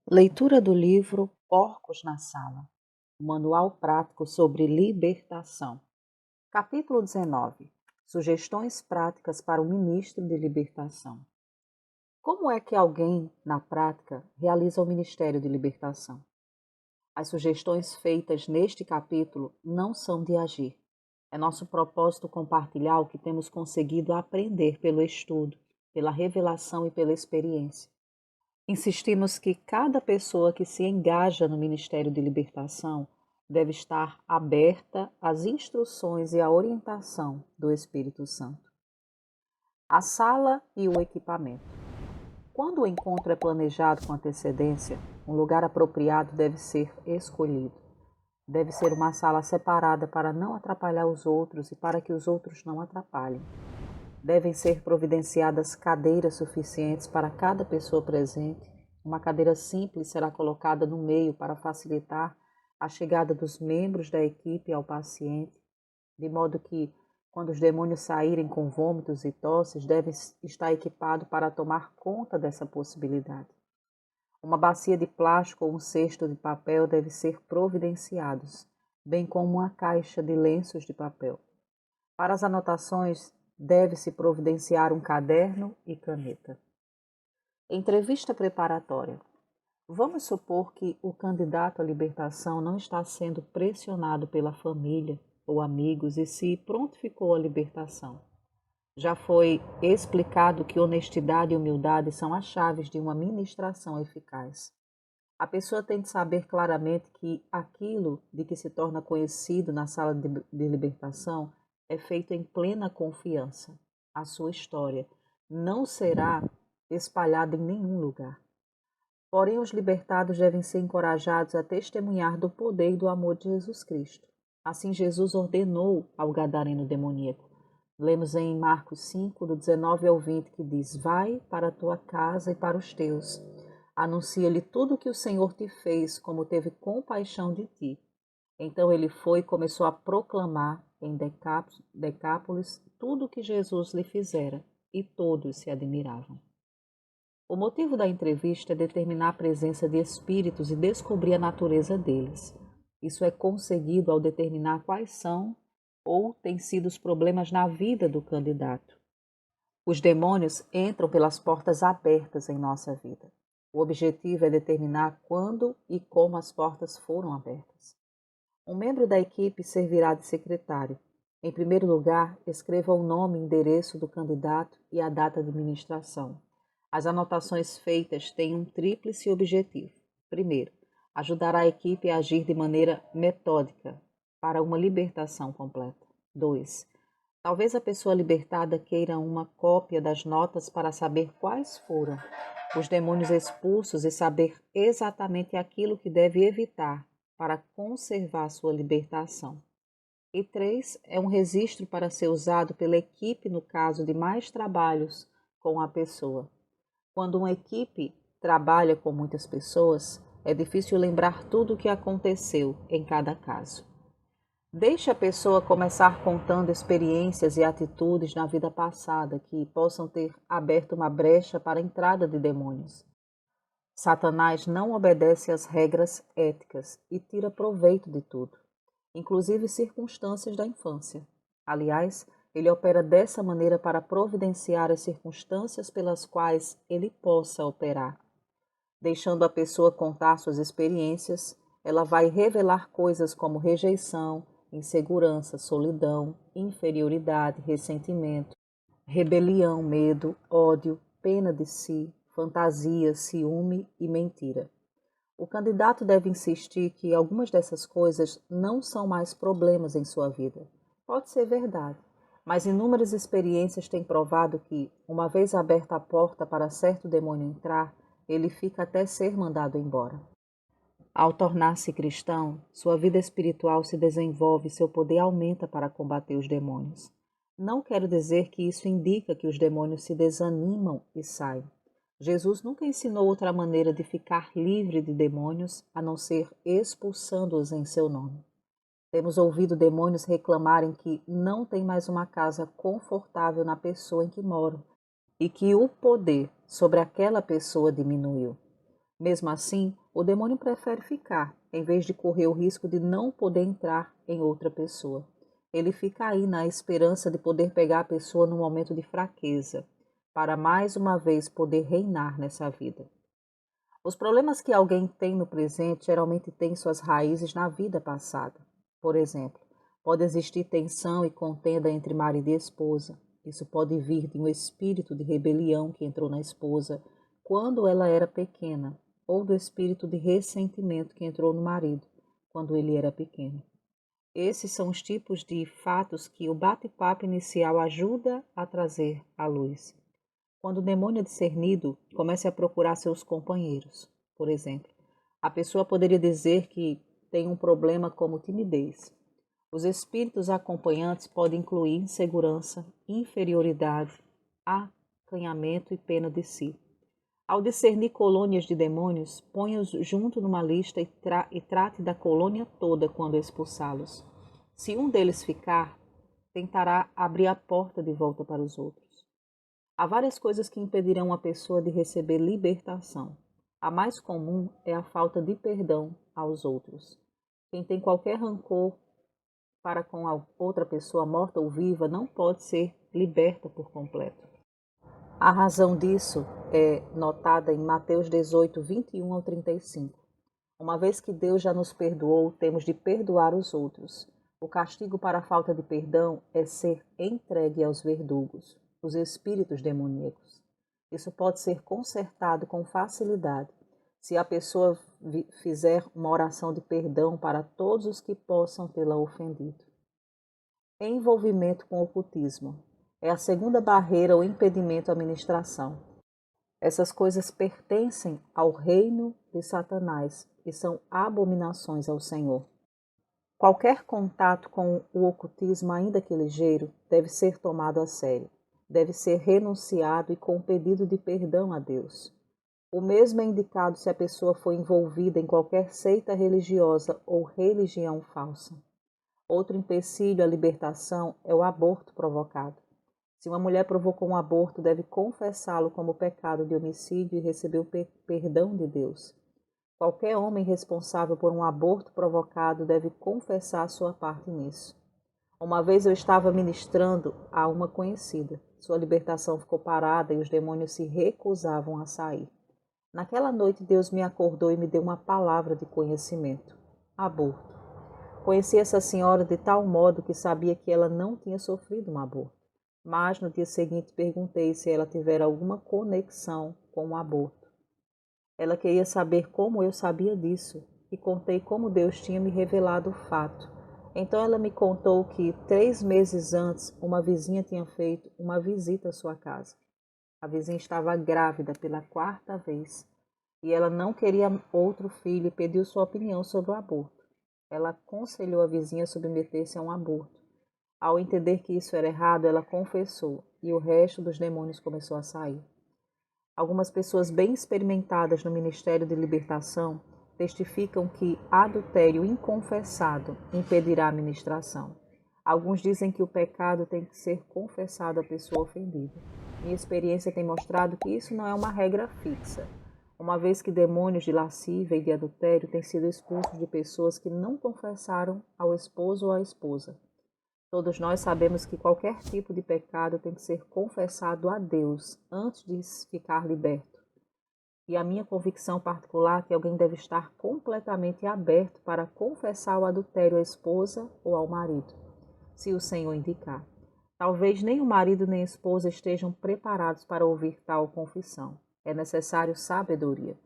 Leitura do livro Porcos na Sala, Manual Prático sobre Libertação. Capítulo 19. Sugestões práticas para o ministro de libertação. Como é que alguém, na prática, realiza o ministério de libertação? As sugestões feitas neste capítulo não são de agir. É nosso propósito compartilhar o que temos conseguido aprender pelo estudo, pela revelação e pela experiência. Insistimos que cada pessoa que se engaja no Ministério de Libertação deve estar aberta às instruções e à orientação do Espírito Santo. A sala e o equipamento. Quando o encontro é planejado com antecedência, um lugar apropriado deve ser escolhido. Deve ser uma sala separada para não atrapalhar os outros e para que os outros não atrapalhem. Devem ser providenciadas cadeiras suficientes para cada pessoa presente. Uma cadeira simples será colocada no meio para facilitar a chegada dos membros da equipe ao paciente, de modo que, quando os demônios saírem com vômitos e tosses, devem estar equipados para tomar conta dessa possibilidade. Uma bacia de plástico ou um cesto de papel deve ser providenciados, bem como uma caixa de lenços de papel. Para as anotações, deve-se providenciar um caderno e caneta. Entrevista preparatória. Vamos supor que o candidato à libertação não está sendo pressionado pela família ou amigos e se prontificou à libertação. Já foi explicado que honestidade e humildade são as chaves de uma ministração eficaz. A pessoa tem de saber claramente que aquilo de que se torna conhecido na sala de libertação é feito em plena confiança. A sua história não será espalhada em nenhum lugar. Porém, os libertados devem ser encorajados a testemunhar do poder e do amor de Jesus Cristo. Assim, Jesus ordenou ao gadareno demoníaco. Lemos em Marcos 5, do 19 ao 20, que diz: Vai para a tua casa e para os teus. Anuncia-lhe tudo o que o Senhor te fez, como teve compaixão de ti. Então ele foi e começou a proclamar em Decápolis tudo o que Jesus lhe fizera, e todos se admiravam. O motivo da entrevista é determinar a presença de espíritos e descobrir a natureza deles. Isso é conseguido ao determinar quais são ou têm sido os problemas na vida do candidato. Os demônios entram pelas portas abertas em nossa vida. O objetivo é determinar quando e como as portas foram abertas. Um membro da equipe servirá de secretário. Em primeiro lugar, escreva o nome e endereço do candidato e a data de ministração. As anotações feitas têm um tríplice objetivo. Primeiro, ajudar a equipe a agir de maneira metódica para uma libertação completa. 2. Talvez a pessoa libertada queira uma cópia das notas para saber quais foram os demônios expulsos e saber exatamente aquilo que deve evitar para conservar sua libertação. E 3. É um registro para ser usado pela equipe no caso de mais trabalhos com a pessoa. Quando uma equipe trabalha com muitas pessoas, é difícil lembrar tudo o que aconteceu em cada caso. Deixe a pessoa começar contando experiências e atitudes na vida passada que possam ter aberto uma brecha para a entrada de demônios. Satanás não obedece às regras éticas e tira proveito de tudo, inclusive circunstâncias da infância. Aliás, ele opera dessa maneira para providenciar as circunstâncias pelas quais ele possa operar. Deixando a pessoa contar suas experiências, ela vai revelar coisas como rejeição, insegurança, solidão, inferioridade, ressentimento, rebelião, medo, ódio, pena de si, fantasia, ciúme e mentira. O candidato deve insistir que algumas dessas coisas não são mais problemas em sua vida. Pode ser verdade, mas inúmeras experiências têm provado que, uma vez aberta a porta para certo demônio entrar, ele fica até ser mandado embora. Ao tornar-se cristão, sua vida espiritual se desenvolve e seu poder aumenta para combater os demônios. Não quero dizer que isso indica que os demônios se desanimam e saem. Jesus nunca ensinou outra maneira de ficar livre de demônios a não ser expulsando-os em seu nome. Temos ouvido demônios reclamarem que não tem mais uma casa confortável na pessoa em que moram e que o poder sobre aquela pessoa diminuiu. Mesmo assim, o demônio prefere ficar, em vez de correr o risco de não poder entrar em outra pessoa. Ele fica aí na esperança de poder pegar a pessoa no momento de fraqueza, para mais uma vez poder reinar nessa vida. Os problemas que alguém tem no presente geralmente têm suas raízes na vida passada. Por exemplo, pode existir tensão e contenda entre marido e esposa. Isso pode vir de um espírito de rebelião que entrou na esposa quando ela era pequena, ou do espírito de ressentimento que entrou no marido quando ele era pequeno. Esses são os tipos de fatos que o bate-papo inicial ajuda a trazer à luz. Quando o demônio é discernido, comece a procurar seus companheiros. Por exemplo, a pessoa poderia dizer que tem um problema como timidez. Os espíritos acompanhantes podem incluir insegurança, inferioridade, acanhamento e pena de si. Ao discernir colônias de demônios, ponha-os junto numa lista e trate da colônia toda quando expulsá-los. Se um deles ficar, tentará abrir a porta de volta para os outros. Há várias coisas que impedirão a pessoa de receber libertação. A mais comum é a falta de perdão aos outros. Quem tem qualquer rancor para com a outra pessoa, morta ou viva, não pode ser liberta por completo. A razão disso é notada em Mateus 18, 21 ao 35. Uma vez que Deus já nos perdoou, temos de perdoar os outros. O castigo para a falta de perdão é ser entregue aos verdugos, os espíritos demoníacos. Isso pode ser consertado com facilidade se a pessoa fizer uma oração de perdão para todos os que possam tê-la ofendido. Envolvimento com o ocultismo é a segunda barreira ou impedimento à ministração. Essas coisas pertencem ao reino de Satanás e são abominações ao Senhor. Qualquer contato com o ocultismo, ainda que ligeiro, deve ser tomado a sério. Deve ser renunciado e com pedido de perdão a Deus. O mesmo é indicado se a pessoa for envolvida em qualquer seita religiosa ou religião falsa. Outro empecilho à libertação é o aborto provocado. Se uma mulher provocou um aborto, deve confessá-lo como pecado de homicídio e receber o perdão de Deus. Qualquer homem responsável por um aborto provocado deve confessar sua parte nisso. Uma vez eu estava ministrando a uma conhecida. Sua libertação ficou parada e os demônios se recusavam a sair. Naquela noite Deus me acordou e me deu uma palavra de conhecimento. Aborto. Conheci essa senhora de tal modo que sabia que ela não tinha sofrido um aborto. Mas no dia seguinte perguntei se ela tivera alguma conexão com o aborto. Ela queria saber como eu sabia disso e contei como Deus tinha me revelado o fato. Então ela me contou que 3 meses antes uma vizinha tinha feito uma visita à sua casa. A vizinha estava grávida pela 4ª vez e ela não queria outro filho e pediu sua opinião sobre o aborto. Ela aconselhou a vizinha a submeter-se a um aborto. Ao entender que isso era errado, ela confessou e o resto dos demônios começou a sair. Algumas pessoas bem experimentadas no Ministério de Libertação testificam que adultério inconfessado impedirá a ministração. Alguns dizem que o pecado tem que ser confessado à pessoa ofendida. Minha experiência tem mostrado que isso não é uma regra fixa, uma vez que demônios de lascívia e de adultério têm sido expulsos de pessoas que não confessaram ao esposo ou à esposa. Todos nós sabemos que qualquer tipo de pecado tem que ser confessado a Deus antes de ficar liberto. E a minha convicção particular é que alguém deve estar completamente aberto para confessar o adultério à esposa ou ao marido, se o Senhor indicar. Talvez nem o marido nem a esposa estejam preparados para ouvir tal confissão. É necessário sabedoria.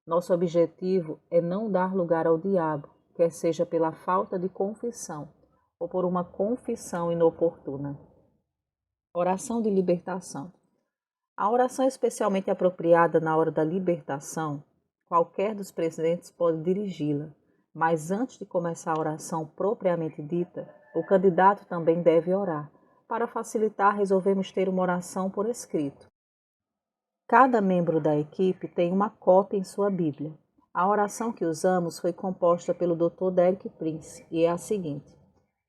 Nosso objetivo é não dar lugar ao diabo, quer seja pela falta de confissão ou por uma confissão inoportuna. Oração de libertação. A oração é especialmente apropriada na hora da libertação. Qualquer dos presentes pode dirigi-la, mas antes de começar a oração propriamente dita, o candidato também deve orar. Para facilitar, resolvemos ter uma oração por escrito. Cada membro da equipe tem uma cópia em sua Bíblia. A oração que usamos foi composta pelo Dr. Derek Prince e é a seguinte: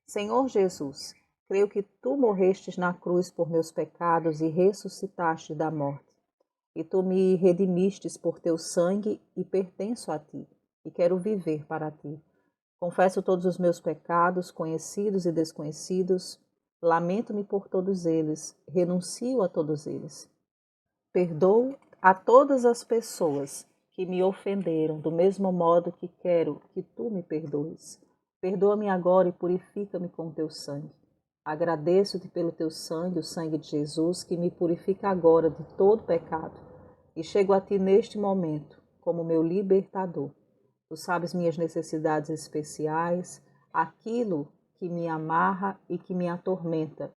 Senhor Jesus, creio que Tu morrestes na cruz por meus pecados e ressuscitaste da morte. e tu me redimistes por teu sangue e pertenço a ti, e quero viver para ti. Confesso todos os meus pecados, conhecidos e desconhecidos, lamento-me por todos eles, renuncio a todos eles. Perdoo a todas as pessoas que me ofenderam, do mesmo modo que quero que tu me perdoes. Perdoa-me agora e purifica-me com teu sangue. Agradeço-te pelo teu sangue, o sangue de Jesus, que me purifica agora de todo pecado. E chego a ti neste momento, como meu libertador. Tu sabes minhas necessidades especiais, aquilo que me amarra e que me atormenta,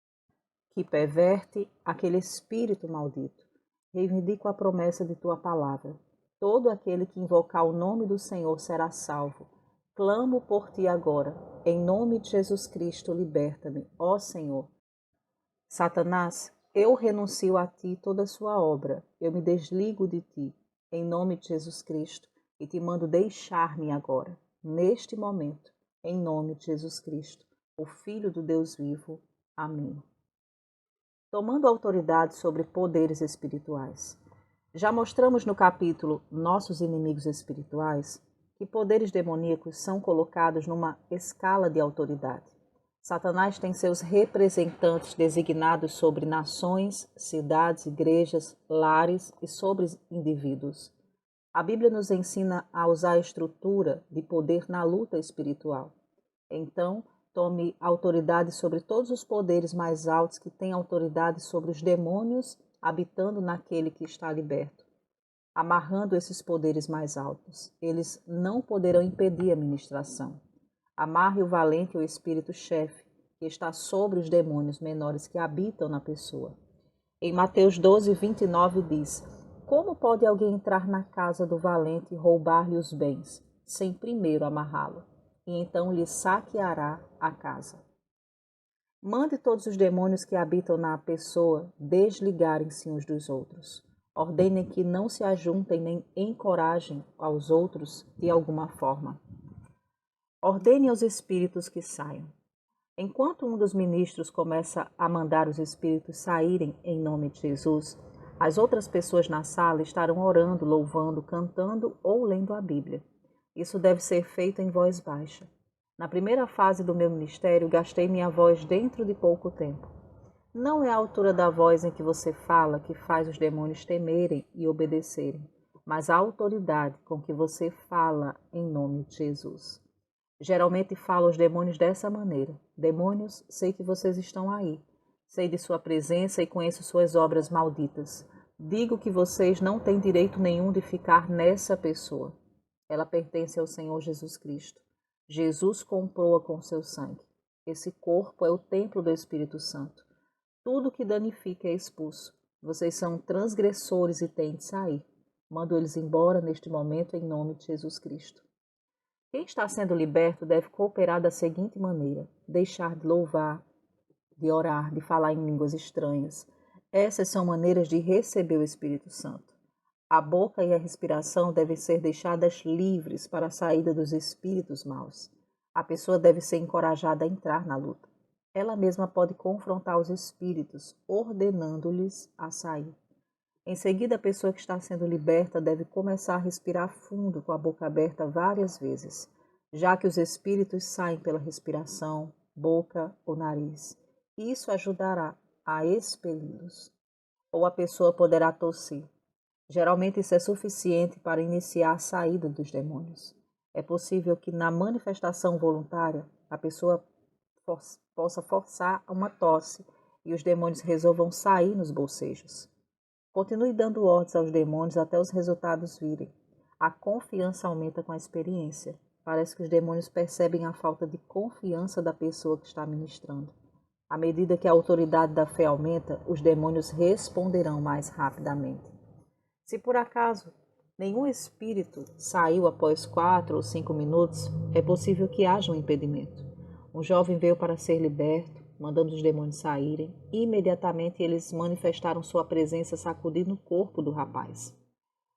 que perverte aquele espírito maldito. Reivindico a promessa de tua palavra. Todo aquele que invocar o nome do Senhor será salvo. Clamo por ti agora. Em nome de Jesus Cristo, liberta-me, ó Senhor. Satanás, eu renuncio a ti toda a sua obra. Eu me desligo de ti, em nome de Jesus Cristo, e te mando deixar-me agora, neste momento, em nome de Jesus Cristo, o Filho do Deus vivo. Amém. Tomando autoridade sobre poderes espirituais. Já mostramos no capítulo Nossos Inimigos Espirituais que poderes demoníacos são colocados numa escala de autoridade. Satanás tem seus representantes designados sobre nações, cidades, igrejas, lares e sobre indivíduos. A Bíblia nos ensina a usar a estrutura de poder na luta espiritual. Então, tome autoridade sobre todos os poderes mais altos que têm autoridade sobre os demônios habitando naquele que está liberto. Amarrando esses poderes mais altos, eles não poderão impedir a ministração. Amarre o valente e o espírito-chefe, que está sobre os demônios menores que habitam na pessoa. Em Mateus 12, 29 diz: como pode alguém entrar na casa do valente e roubar-lhe os bens, sem primeiro amarrá-lo? E então lhe saqueará a casa. Mande todos os demônios que habitam na pessoa desligarem-se uns dos outros. Ordene que não se ajuntem nem encorajem aos outros de alguma forma. Ordene aos espíritos que saiam. Enquanto um dos ministros começa a mandar os espíritos saírem em nome de Jesus, as outras pessoas na sala estarão orando, louvando, cantando ou lendo a Bíblia. Isso deve ser feito em voz baixa. Na primeira fase do meu ministério, gastei minha voz dentro de pouco tempo. Não é a altura da voz em que você fala que faz os demônios temerem e obedecerem, mas a autoridade com que você fala em nome de Jesus. Geralmente falo aos demônios dessa maneira: demônios, sei que vocês estão aí. Sei de sua presença e conheço suas obras malditas. Digo que vocês não têm direito nenhum de ficar nessa pessoa. Ela pertence ao Senhor Jesus Cristo. Jesus comprou-a com seu sangue. Esse corpo é o templo do Espírito Santo. Tudo que danifica é expulso. Vocês são transgressores e têm de sair. Mando eles embora neste momento em nome de Jesus Cristo. Quem está sendo liberto deve cooperar da seguinte maneira: deixar de louvar, de orar, de falar em línguas estranhas. Essas são maneiras de receber o Espírito Santo. A boca e a respiração devem ser deixadas livres para a saída dos espíritos maus. A pessoa deve ser encorajada a entrar na luta. Ela mesma pode confrontar os espíritos, ordenando-lhes a sair. Em seguida, a pessoa que está sendo liberta deve começar a respirar fundo com a boca aberta várias vezes, já que os espíritos saem pela respiração, boca ou nariz. Isso ajudará a expeli-los. Ou a pessoa poderá tossir. Geralmente isso é suficiente para iniciar a saída dos demônios. É possível que na manifestação voluntária a pessoa possa forçar uma tosse e os demônios resolvam sair nos bocejos. Continue dando ordens aos demônios até os resultados virem. A confiança aumenta com a experiência. Parece que os demônios percebem a falta de confiança da pessoa que está ministrando. À medida que a autoridade da fé aumenta, os demônios responderão mais rapidamente. Se por acaso nenhum espírito saiu após 4 ou 5 minutos, é possível que haja um impedimento. Um jovem veio para ser liberto, mandando os demônios saírem. Imediatamente eles manifestaram sua presença sacudindo o corpo do rapaz.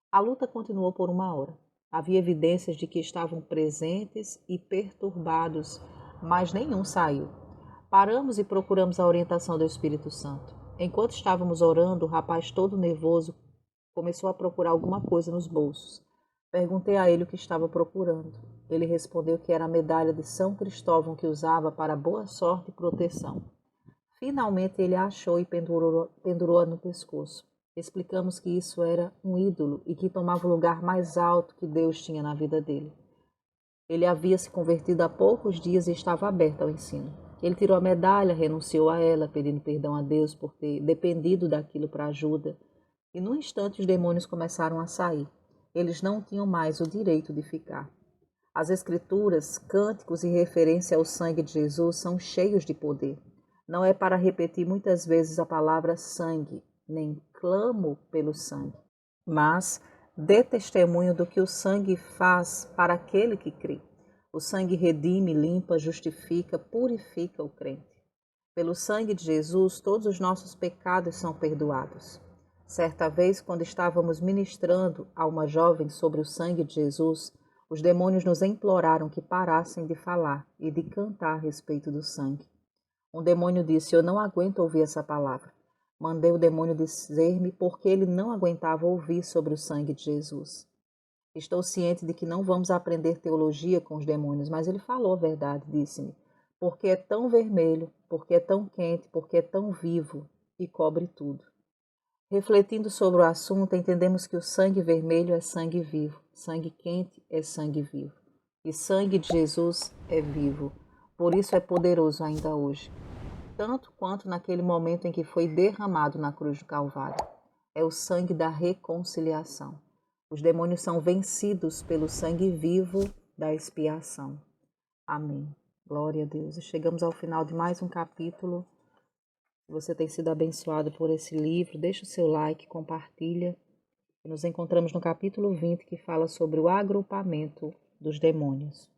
A luta continuou por 1 hora. Havia evidências de que estavam presentes e perturbados, mas nenhum saiu. Paramos e procuramos a orientação do Espírito Santo. Enquanto estávamos orando, o rapaz todo nervoso Começou a procurar alguma coisa nos bolsos. Perguntei a ele o que estava procurando. Ele respondeu que era a medalha de São Cristóvão que usava para boa sorte e proteção. Finalmente ele a achou e pendurou-a no pescoço. Explicamos que isso era um ídolo e que tomava o lugar mais alto que Deus tinha na vida dele. Ele havia se convertido há poucos dias e estava aberto ao ensino. Ele tirou a medalha, renunciou a ela, pedindo perdão a Deus por ter dependido daquilo para ajuda. E num instante os demônios começaram a sair. Eles não tinham mais o direito de ficar. As escrituras, cânticos e referência ao sangue de Jesus são cheios de poder. Não é para repetir muitas vezes a palavra sangue, nem clamo pelo sangue, mas dê testemunho do que o sangue faz para aquele que crê. O sangue redime, limpa, justifica, purifica o crente. Pelo sangue de Jesus, todos os nossos pecados são perdoados. Certa vez, quando estávamos ministrando a uma jovem sobre o sangue de Jesus, os demônios nos imploraram que parassem de falar e de cantar a respeito do sangue. Um demônio disse: "Eu não aguento ouvir essa palavra." Mandei o demônio dizer-me porque ele não aguentava ouvir sobre o sangue de Jesus. Estou ciente de que não vamos aprender teologia com os demônios, mas ele falou a verdade, disse-me. Porque é tão vermelho, porque é tão quente, porque é tão vivo e cobre tudo. Refletindo sobre o assunto, entendemos que o sangue vermelho é sangue vivo, sangue quente é sangue vivo. E sangue de Jesus é vivo, por isso é poderoso ainda hoje. Tanto quanto naquele momento em que foi derramado na cruz do Calvário. É o sangue da reconciliação. Os demônios são vencidos pelo sangue vivo da expiação. Amém. Glória a Deus. E chegamos ao final de mais um capítulo. Se você tem sido abençoado por esse livro, deixa o seu like, compartilha. E nos encontramos no capítulo 20, que fala sobre o agrupamento dos demônios.